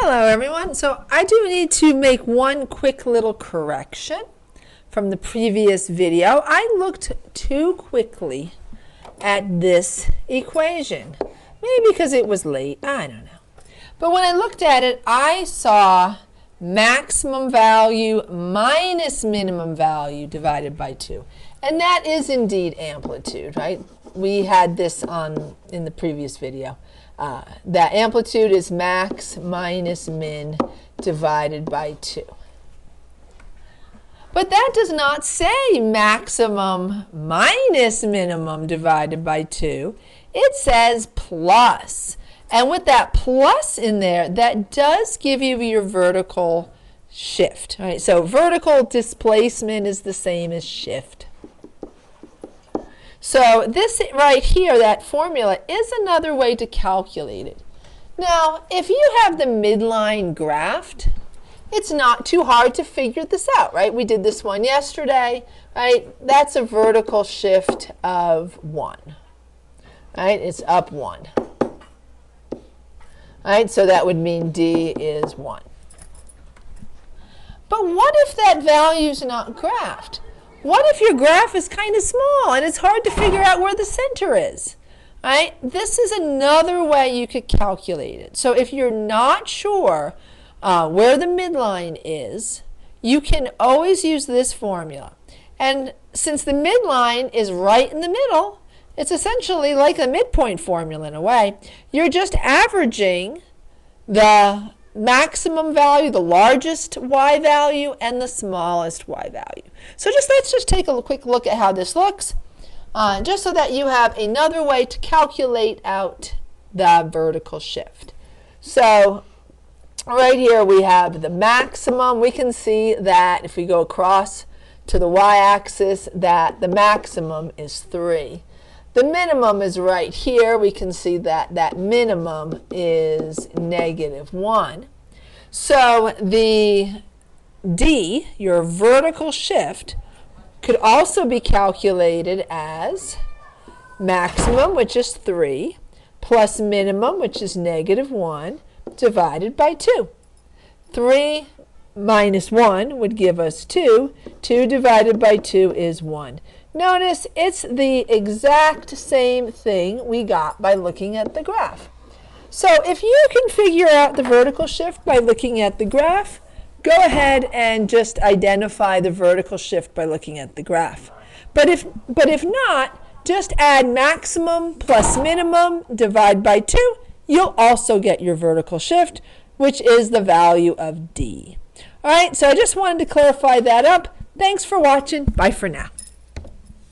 Hello everyone. So I do need to make one quick little correction from the previous video. I looked too quickly at this equation. Maybe because it was late, I don't know. But when I looked at it, I saw maximum value minus minimum value divided by 2. And that is indeed amplitude, right? We had this in the previous video. That amplitude is max minus min divided by 2. But that does not say maximum minus minimum divided by 2. It says plus. And with that plus in there, that does give you your vertical shift. Right? So vertical displacement is the same as shift. So this right here, that formula, is another way to calculate it. Now, if you have the midline graphed, it's not too hard to figure this out, right? We did this one yesterday, right? That's a vertical shift of 1, right? It's up 1. Right? So that would mean D is 1. But what if that value is not graphed? What if your graph is kind of small and it's hard to figure out where the center is? Right? This is another way you could calculate it. So if you're not sure where the midline is, you can always use this formula. And since the midline is right in the middle, it's essentially like a midpoint formula in a way. You're just averaging the maximum value, the largest y value, and the smallest y value. So let's just take a quick look at how this looks, just so that you have another way to calculate out the vertical shift. So right here we have the maximum. We can see that if we go across to the y-axis, that the maximum is 3. The minimum is right here. We can see that that minimum is -1. So the D, your vertical shift, could also be calculated as maximum, which is 3, plus minimum, which is -1, divided by 2. 3 minus 1 would give us 2. 2 divided by 2 is 1. Notice it's the exact same thing we got by looking at the graph. So if you can figure out the vertical shift by looking at the graph, go ahead and just identify the vertical shift by looking at the graph. But if not, just add maximum plus minimum, divide by 2. You'll also get your vertical shift, which is the value of D. All right, so I just wanted to clarify that up. Thanks for watching. Bye for now.